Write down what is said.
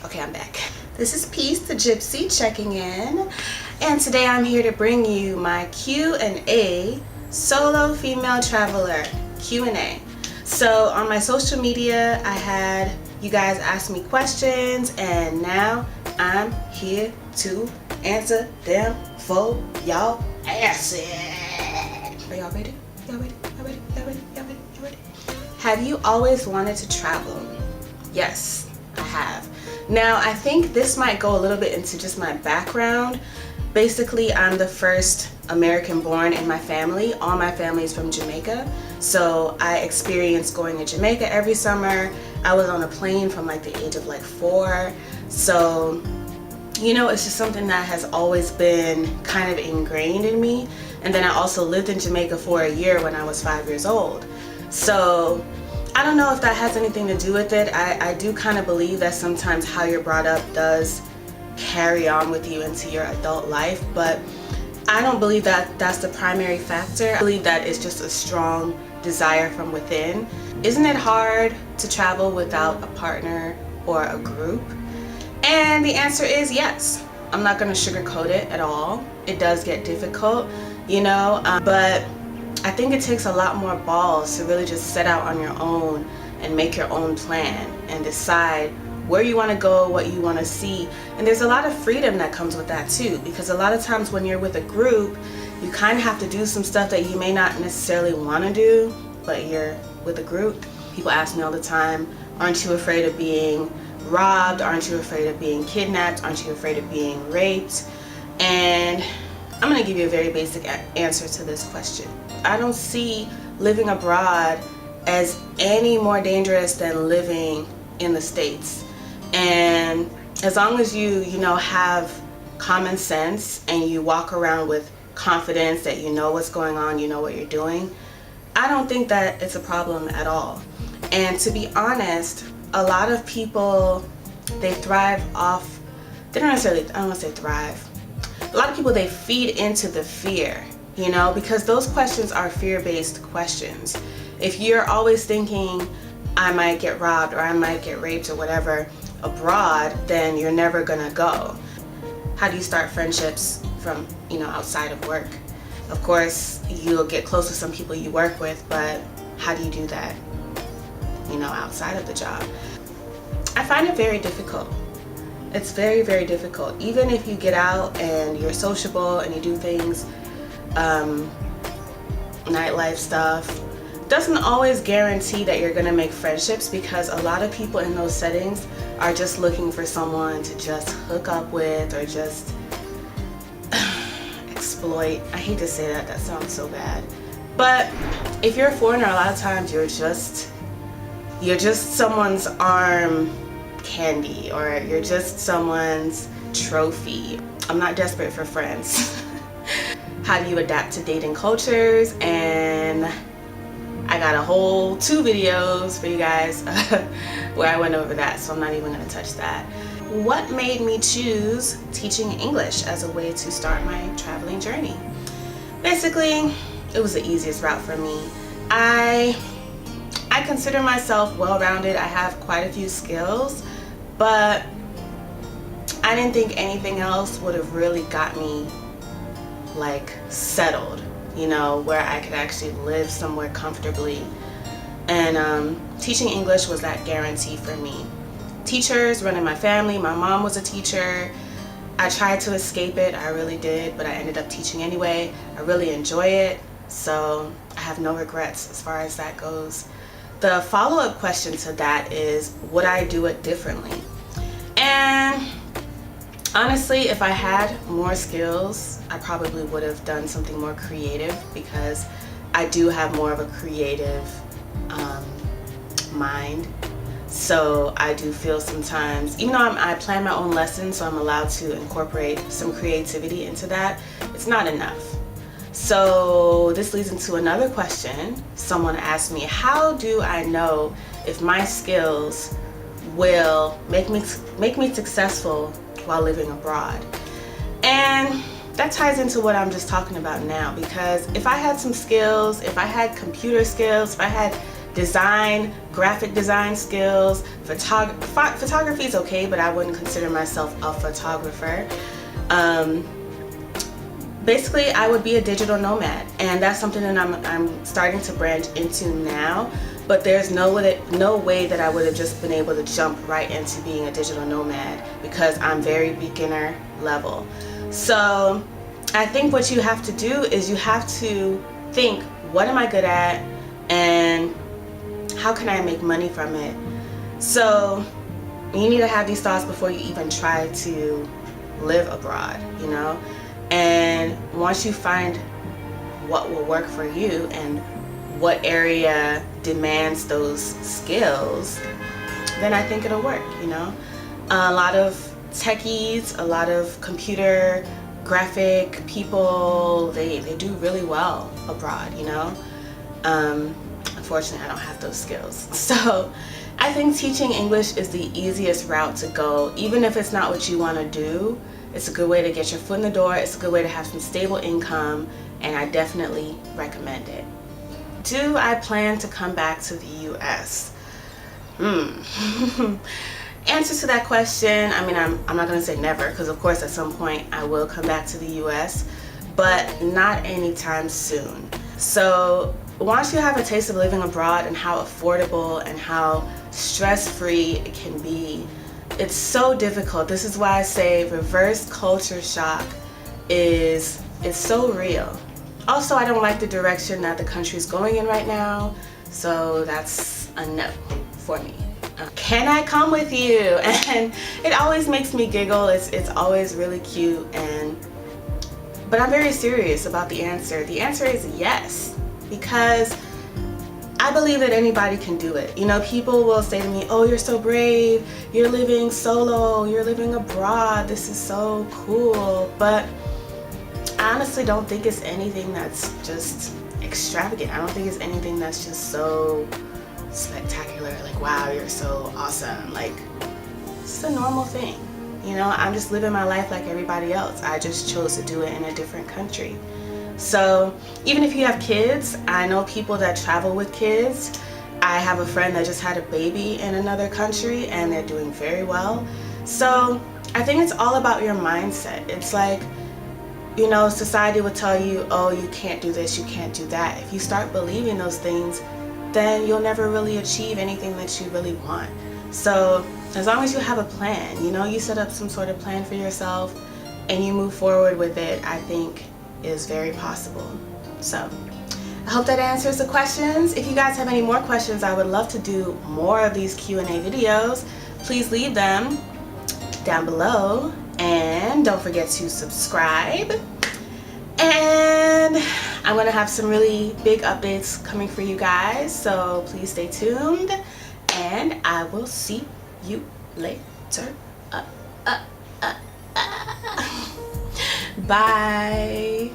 Okay, I'm back. This is Peace the Gypsy checking in, and today I'm here to bring you my Q&A solo female traveler Q&A. So on my social media, I had you guys ask me questions, and now I'm here to answer them for y'all asses. Are y'all ready? Y'all ready? Y'all ready? Y'all ready? Y'all ready? Y'all ready? Have you always wanted to travel? Yes, I have. Now, I think this might go a little bit into just my background. Basically, I'm the first American born in my family. All my family is from Jamaica. So I experienced going to Jamaica every summer. I was on a plane from like the age of like 4. So, you know, it's just something that has always been kind of ingrained in me. And then I also lived in Jamaica for a year when I was 5 years old. So I don't know if that has anything to do with it. I do kind of believe that sometimes how you're brought up does carry on with you into your adult life, but I don't believe that that's the primary factor. I believe that it's just a strong desire from within. Isn't it hard to travel without a partner or a group? And the answer is yes. I'm not going to sugarcoat it at all. It does get difficult, you know, but I think it takes a lot more balls to really just set out on your own and make your own plan and decide where you want to go, what you want to see. And there's a lot of freedom that comes with that too, because a lot of times when you're with a group, you kind of have to do some stuff that you may not necessarily want to do, but you're with a group. People ask me all the time, aren't you afraid of being robbed? Aren't you afraid of being kidnapped? Aren't you afraid of being raped? And I'm going to give you a very basic answer to this question. I don't see living abroad as any more dangerous than living in the States. And as long as you have common sense and you walk around with confidence that you know what's going on, you know what you're doing, I don't think that it's a problem at all. And to be honest, a lot of people, they thrive off, they don't necessarily, I don't want to say thrive. A lot of people, they feed into the fear, you know, because those questions are fear-based questions. If you're always thinking, I might get robbed or I might get raped or whatever abroad, then you're never gonna go. How do you start friendships from, outside of work? Of course, you'll get close to some people you work with, but how do you do that, outside of the job? I find it very difficult. It's very, very difficult. Even if you get out and you're sociable and you do things, nightlife stuff, doesn't always guarantee that you're gonna make friendships, because a lot of people in those settings are just looking for someone to just hook up with or just exploit. I hate to say that sounds so bad. But if you're a foreigner, a lot of times you're just someone's arm candy, or you're just someone's trophy. I'm not desperate for friends. How do you adapt to dating cultures? And I got a whole 2 videos for you guys where I went over that, so I'm not even going to touch that. What made me choose teaching English as a way to start my traveling journey? Basically, it was the easiest route for me. I consider myself well-rounded. I have quite a few skills, but I didn't think anything else would have really got me like settled, where I could actually live somewhere comfortably. And teaching English was that guarantee for me. Teachers running my family, my mom was a teacher. I tried to escape it, I really did, but I ended up teaching anyway. I really enjoy it, so I have no regrets as far as that goes. The follow-up question to that is, would I do it differently? And honestly, if I had more skills, I probably would have done something more creative, because I do have more of a creative mind. So I do feel sometimes, even though I plan my own lessons, so I'm allowed to incorporate some creativity into that, it's not enough. So this leads into another question. Someone asked me, how do I know if my skills will make me successful while living abroad? And that ties into what I'm just talking about now, because if I had some skills, if I had computer skills, if I had design, graphic design skills. Photography is okay, but I wouldn't consider myself a photographer. Basically, I would be a digital nomad, and that's something that I'm starting to branch into now. But there's no way that I would have just been able to jump right into being a digital nomad because I'm very beginner level. So I think what you have to do is you have to think, what am I good at and how can I make money from it? So you need to have these thoughts before you even try to live abroad, you know? And once you find what will work for you and what area demands those skills, then I think it'll work, you know? A lot of techies, a lot of computer graphic people, they do really well abroad, you know? Unfortunately, I don't have those skills. So I think teaching English is the easiest route to go. Even if it's not what you want to do, it's a good way to get your foot in the door. It's a good way to have some stable income, and I definitely recommend it. Do I plan to come back to the US? Answer to that question, I mean, I'm not going to say never, because of course at some point I will come back to the US, but not anytime soon. So once you have a taste of living abroad and how affordable and how stress-free it can be, it's so difficult. This is why I say reverse culture shock is so real. Also, I don't like the direction that the country is going in right now, so that's a no for me. Can I come with you? And it always makes me giggle. It's always really cute, but I'm very serious about the answer. The answer is yes, because I believe that anybody can do it. You know, people will say to me, oh, you're so brave, you're living solo, you're living abroad, this is so cool. But I honestly don't think it's anything that's just extravagant. I don't think it's anything that's just so spectacular, like, wow, you're so awesome. Like, it's a normal thing. You know, I'm just living my life like everybody else. I just chose to do it in a different country. So even if you have kids, I know people that travel with kids. I have a friend that just had a baby in another country and they're doing very well. So I think it's all about your mindset. It's like, you know, society would tell you, oh, you can't do this, you can't do that. If you start believing those things, then you'll never really achieve anything that you really want. So as long as you have a plan, you know, you set up some sort of plan for yourself and you move forward with it, I think is very possible. So I hope that answers the questions. If you guys have any more questions, I would love to do more of these Q&A videos. Please leave them down below, and don't forget to subscribe. And I'm gonna have some really big updates coming for you guys, so please stay tuned, and I will see you later. Bye.